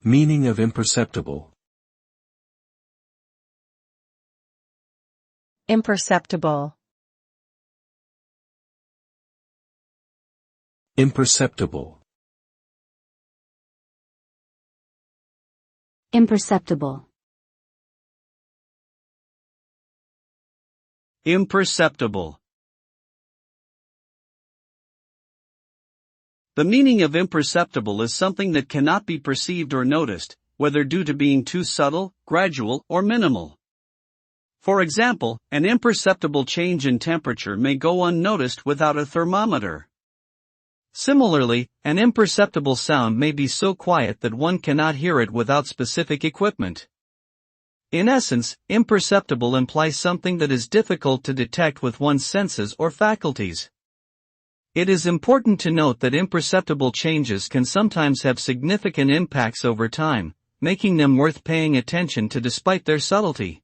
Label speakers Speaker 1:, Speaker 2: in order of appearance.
Speaker 1: Meaning of imperceptible.
Speaker 2: Imperceptible.
Speaker 1: Imperceptible.
Speaker 3: Imperceptible.
Speaker 4: Imperceptible. The meaning of imperceptible is something that cannot be perceived or noticed, whether due to being too subtle, gradual, or minimal. For example, an imperceptible change in temperature may go unnoticed without a thermometer. Similarly, an imperceptible sound may be so quiet that one cannot hear it without specific equipment. In essence, imperceptible implies something that is difficult to detect with one's senses or faculties. It is important to note that imperceptible changes can sometimes have significant impacts over time, making them worth paying attention to despite their subtlety.